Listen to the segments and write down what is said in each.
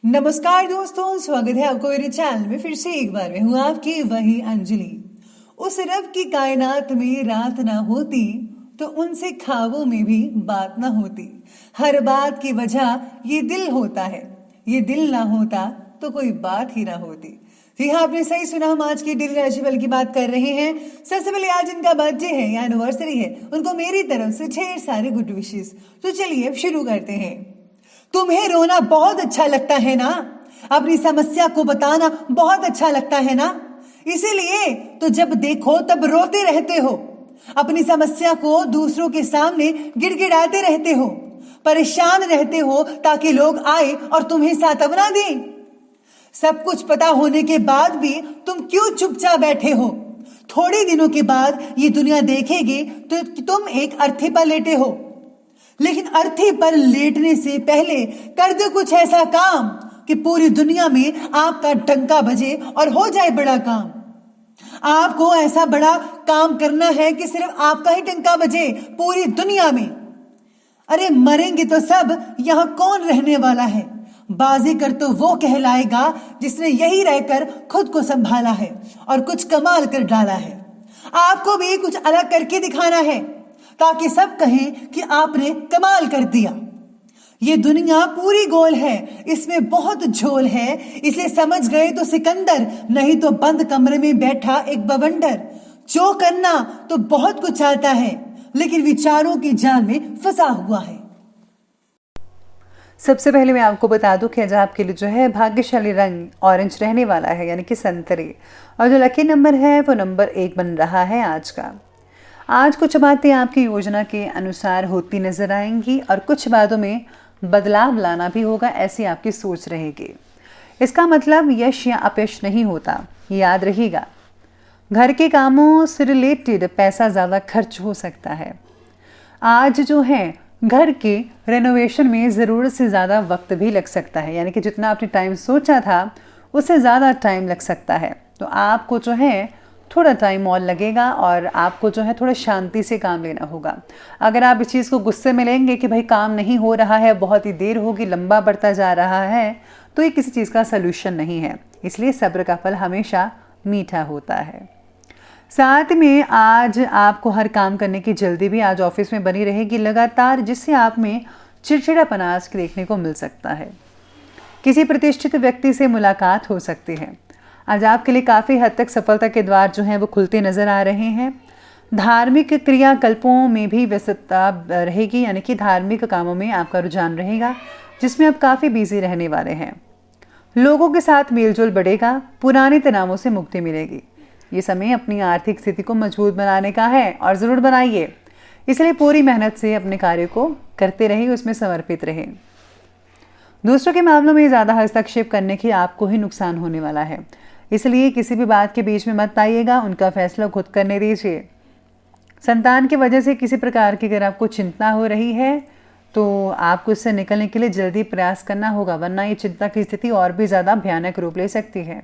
नमस्कार दोस्तों, स्वागत है आपको मेरे चैनल में। फिर से एक बार मैं हूँ आपकी वही अंजलि। उस रब की कायनात में रात ना होती तो उनसे ख्वाबों में भी बात ना होती। हर बात की वजह ये दिल होता है, ये दिल ना होता तो कोई बात ही ना होती। जी हाँ, आपने सही सुना। हम आज की डेली राशिफल की बात कर रहे हैं। सबसे पहले आज इनका बर्थडे है या एनिवर्सरी है, उनको मेरी तरफ से ढेर सारे गुड विशेस। तो चलिए अब शुरू करते हैं। तुम्हें रोना बहुत अच्छा लगता है ना, अपनी समस्या को बताना बहुत अच्छा लगता है ना, इसीलिए तो जब देखो तब रोते रहते हो। अपनी समस्या को दूसरों के सामने गिड़गिड़ाते रहते हो, परेशान रहते हो ताकि लोग आए और तुम्हें सांत्वना दें। सब कुछ पता होने के बाद भी तुम क्यों चुपचाप बैठे हो? थोड़े दिनों के बाद ये दुनिया देखेगी तो तुम एक अर्थी पर लेटे हो, लेकिन अर्थी पर लेटने से पहले कर दो कुछ ऐसा काम कि पूरी दुनिया में आपका डंका बजे और हो जाए बड़ा काम। आपको ऐसा बड़ा काम करना है कि सिर्फ आपका ही डंका बजे पूरी दुनिया में। अरे मरेंगे तो सब, यहां कौन रहने वाला है? बाजीगर तो वो कहलाएगा जिसने यही रहकर खुद को संभाला है और कुछ कमाल कर डाला है। आपको भी कुछ अलग करके दिखाना है ताकि सब कहें कि आपने कमाल कर दिया। ये दुनिया पूरी गोल है, इसमें बहुत झोल है। इसे समझ गए तो सिकंदर, नहीं तो बंद कमरे में बैठा एक बवंडर। जो करना तो बहुत कुछ आता है, लेकिन विचारों की जाल में फंसा हुआ है। सबसे पहले मैं आपको बता दूं कि आज आपके लिए जो है भाग्यशाली रंग ऑरेंज रहने वाला है, यानी कि संतरे। और जो लकी नंबर है वो नंबर 1 बन रहा है आज का। आज कुछ बातें आपकी योजना के अनुसार होती नजर आएंगी और कुछ बातों में बदलाव लाना भी होगा, ऐसी आपकी सोच रहेगी। इसका मतलब यश या अपयश नहीं होता, याद रहिएगा। घर के कामों से रिलेटेड पैसा ज़्यादा खर्च हो सकता है। आज जो है घर के रेनोवेशन में ज़रूरत से ज़्यादा वक्त भी लग सकता है, यानी कि जितना आपने टाइम सोचा था उससे ज़्यादा टाइम लग सकता है। तो आपको जो है थोड़ा टाइम और लगेगा और आपको जो है थोड़ा शांति से काम लेना होगा। अगर आप इस चीज़ को गुस्से में लेंगे कि भाई काम नहीं हो रहा है, बहुत ही देर होगी, लंबा बढ़ता जा रहा है, तो ये किसी चीज़ का सलूशन नहीं है। इसलिए सब्र का फल हमेशा मीठा होता है। साथ में आज आपको हर काम करने की जल्दी भी आज ऑफिस में बनी रहेगी लगातार, जिससे आप में चिड़चिड़ापन आज देखने को मिल सकता है। किसी प्रतिष्ठित व्यक्ति से मुलाकात हो सकती है। आज आपके लिए काफ़ी हद तक सफलता के द्वार जो हैं वो खुलते नज़र आ रहे हैं। धार्मिक क्रियाकल्पों में भी व्यस्तता रहेगी, यानी कि धार्मिक कामों में आपका रुझान रहेगा, जिसमें आप काफ़ी बिजी रहने वाले हैं। लोगों के साथ मेलजोल बढ़ेगा, पुराने तनावों से मुक्ति मिलेगी। ये समय अपनी आर्थिक स्थिति को मजबूत बनाने का है और ज़रूर बनाइए। इसलिए पूरी मेहनत से अपने कार्य को करते रहिए, उसमें समर्पित रहें। दूसरों के मामलों में ज़्यादा हस्तक्षेप करने की आपको ही नुकसान होने वाला है, इसलिए किसी भी बात के बीच में मत आइएगा, उनका फैसला खुद करने दीजिए। संतान की वजह से किसी प्रकार की अगर आपको चिंता हो रही है तो आपको इससे निकलने के लिए जल्दी प्रयास करना होगा, वरना ये चिंता की स्थिति और भी ज़्यादा भयानक रूप ले सकती है।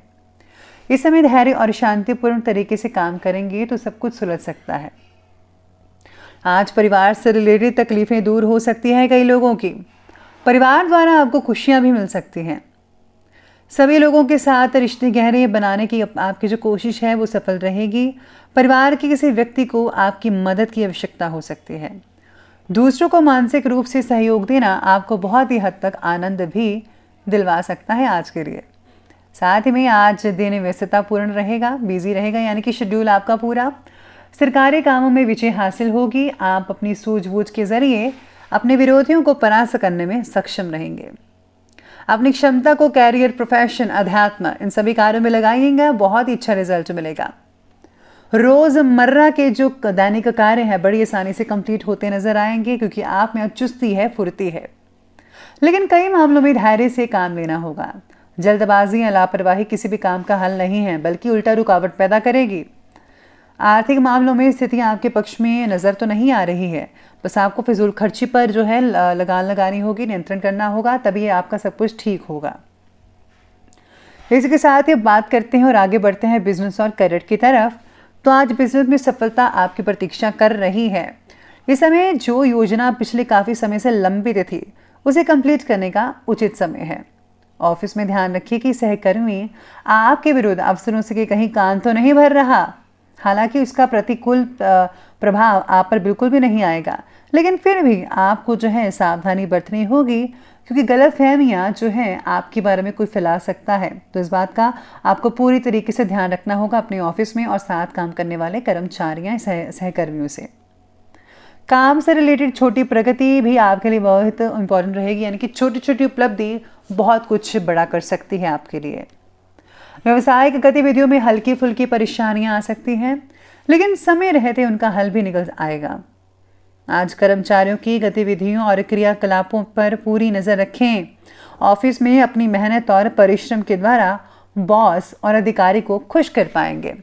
इस समय धैर्य और शांतिपूर्ण तरीके से काम करेंगे तो सब कुछ सुलझ सकता है। आज परिवार से रिलेटेड तकलीफें दूर हो सकती हैं कई लोगों की। परिवार द्वारा आपको खुशियाँ भी मिल सकती हैं। सभी लोगों के साथ रिश्ते गहरे बनाने की आपकी जो कोशिश है वो सफल रहेगी। परिवार के किसी व्यक्ति को आपकी मदद की आवश्यकता हो सकती है। दूसरों को मानसिक रूप से सहयोग देना आपको बहुत ही हद तक आनंद भी दिलवा सकता है आज के लिए। साथ ही में आज दिन व्यस्ततापूर्ण रहेगा, बिजी रहेगा, यानी कि शेड्यूल आपका पूरा। सरकारी कामों में विजय हासिल होगी। आप अपनी सूझबूझ के जरिए अपने विरोधियों को परास्त करने में सक्षम रहेंगे। अपनी क्षमता को कैरियर, प्रोफेशन, अध्यात्म, इन सभी कार्यों में लगाइएगा, बहुत ही अच्छा रिजल्ट मिलेगा। रोजमर्रा के जो दैनिक कार्य है बड़ी आसानी से कंप्लीट होते नजर आएंगे, क्योंकि आप में चुस्ती है, फुर्ती है। लेकिन कई मामलों में धैर्य से काम लेना होगा। जल्दबाजी या लापरवाही किसी भी काम का हल नहीं है, बल्कि उल्टा रुकावट पैदा करेगी। आर्थिक मामलों में स्थितियां आपके पक्ष में नज़र तो नहीं आ रही है, बस आपको फिजूल खर्ची पर जो है लगान लगानी होगी, नियंत्रण करना होगा, तभी आपका सब कुछ ठीक होगा। इसी के साथ ही बात करते हैं और आगे बढ़ते हैं बिजनेस और करियर की तरफ। तो आज बिजनेस में सफलता आपकी प्रतीक्षा कर रही है। इस समय जो योजना पिछले काफ़ी समय से लंबित थी उसे कंप्लीट करने का उचित समय है। ऑफिस में ध्यान रखिए कि सहकर्मी आपके विरुद्ध अफसरों से कहीं कान तो नहीं भर रहा। हालांकि उसका प्रतिकूल प्रभाव आप पर बिल्कुल भी नहीं आएगा, लेकिन फिर भी आपको जो है सावधानी बरतनी होगी, क्योंकि गलतफहमियां जो हैं आपके बारे में कोई फैला सकता है। तो इस बात का आपको पूरी तरीके से ध्यान रखना होगा अपने ऑफिस में और साथ काम करने वाले कर्मचारियों सहकर्मियों से। काम से रिलेटेड छोटी प्रगति भी आपके लिए बहुत इंपॉर्टेंट रहेगी, यानी कि छोटी छोटी उपलब्धि बहुत कुछ बड़ा कर सकती है आपके लिए। व्यवसायिक गतिविधियों में हल्की फुल्की परेशानियां आ सकती हैं, लेकिन समय रहते उनका हल भी निकल आएगा। आज कर्मचारियों की गतिविधियों और क्रियाकलापों पर पूरी नज़र रखें। ऑफिस में अपनी मेहनत और परिश्रम के द्वारा बॉस और अधिकारी को खुश कर पाएंगे।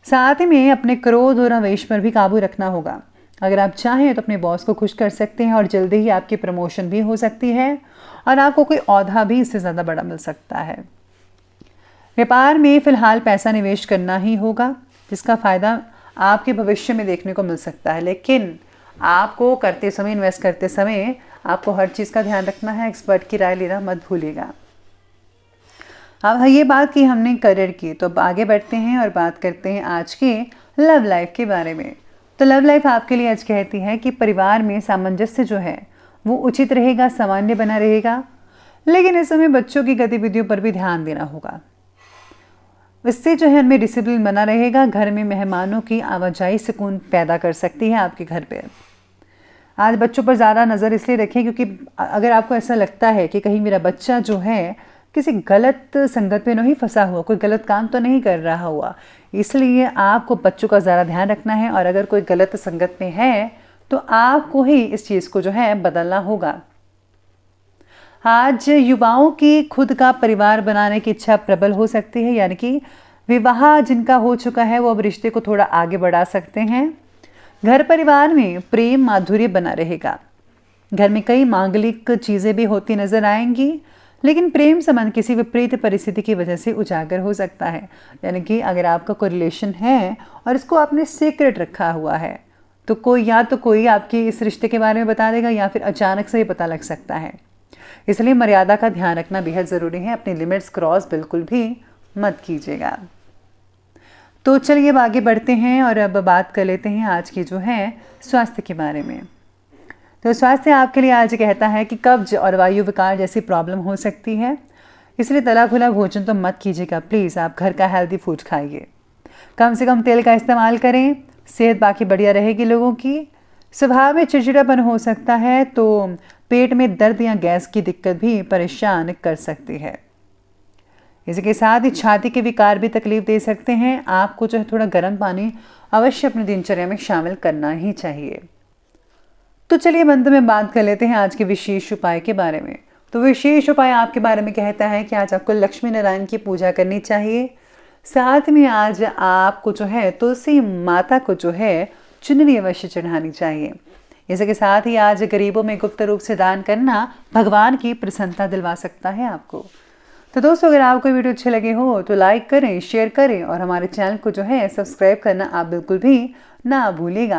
साथ ही में अपने क्रोध और आवेश पर भी काबू रखना होगा। अगर आप चाहें तो अपने बॉस को खुश कर सकते हैं और जल्दी ही आपकी प्रमोशन भी हो सकती है और आपको कोई औहदा भी इससे ज़्यादा बड़ा मिल सकता है। व्यापार में फिलहाल पैसा निवेश करना ही होगा, जिसका फ़ायदा आपके भविष्य में देखने को मिल सकता है, लेकिन आपको करते समय, इन्वेस्ट करते समय आपको हर चीज़ का ध्यान रखना है। एक्सपर्ट की राय लेना मत भूलिएगा। अब ये बात की हमने करियर की, तो अब आगे बढ़ते हैं और बात करते हैं आज के लव लाइफ के बारे में। तो लव लाइफ आपके लिए आज कहती है कि परिवार में सामंजस्य जो है वो उचित रहेगा, सामान्य बना रहेगा, लेकिन इस समय बच्चों की गतिविधियों पर भी ध्यान देना होगा। इससे जो है उनमें डिसिप्लिन बना रहेगा। घर में मेहमानों की आवाजाही सुकून पैदा कर सकती है आपके घर पे। आज बच्चों पर ज़्यादा नज़र इसलिए रखें क्योंकि अगर आपको ऐसा लगता है कि कहीं मेरा बच्चा जो है किसी गलत संगत में नहीं फंसा हुआ, कोई गलत काम तो नहीं कर रहा हुआ, इसलिए आपको बच्चों का ज़्यादा ध्यान रखना है। और अगर कोई गलत संगत में है तो आपको ही इस चीज़ को जो है बदलना होगा। आज युवाओं की खुद का परिवार बनाने की इच्छा प्रबल हो सकती है, यानी कि विवाह जिनका हो चुका है वो अब रिश्ते को थोड़ा आगे बढ़ा सकते हैं। घर परिवार में प्रेम माधुर्य बना रहेगा। घर में कई मांगलिक चीज़ें भी होती नजर आएंगी, लेकिन प्रेम संबंध किसी विपरीत परिस्थिति की वजह से उजागर हो सकता है। यानी कि अगर आपका कोई रिलेशन है और इसको आपने सीक्रेट रखा हुआ है तो कोई आपके इस रिश्ते के बारे में बता देगा या फिर अचानक से ही पता लग सकता है। इसलिए मर्यादा का ध्यान रखना बेहद ज़रूरी है। अपनी लिमिट्स क्रॉस बिल्कुल भी मत कीजिएगा। तो चलिए अब आगे बढ़ते हैं और अब बात कर लेते हैं आज की जो है स्वास्थ्य के बारे में। तो स्वास्थ्य आपके लिए आज कहता है कि कब्ज और वायु विकार जैसी प्रॉब्लम हो सकती है, इसलिए तला खुला भोजन तो मत कीजिएगा। प्लीज़ आप घर का हेल्दी फूड खाइए, कम से कम तेल का इस्तेमाल करें। सेहत बाकी बढ़िया रहेगी लोगों की। स्वभाव में चिड़चिड़ापन हो सकता है, तो पेट में दर्द या गैस की दिक्कत भी परेशान कर सकती है। इसी के साथ ही छाती के विकार भी तकलीफ दे सकते हैं। आपको जो है थोड़ा गर्म पानी अवश्य अपनी दिनचर्या में शामिल करना ही चाहिए। तो चलिए अंत में बात कर लेते हैं आज के विशेष उपाय के बारे में। तो विशेष उपाय आपके बारे में कहता है कि आज आपको लक्ष्मी नारायण की पूजा करनी चाहिए। साथ में आज आपको जो है तुलसी माता को जो है चुनरी अवश्य चढ़ानी चाहिए। इसके साथ ही आज गरीबों में गुप्त रूप से दान करना भगवान की प्रसन्नता दिलवा सकता है आपको। तो दोस्तों, अगर आपको वीडियो अच्छे लगे हो तो लाइक करें, शेयर करें और हमारे चैनल को जो है सब्सक्राइब करना आप बिल्कुल भी ना भूलिएगा।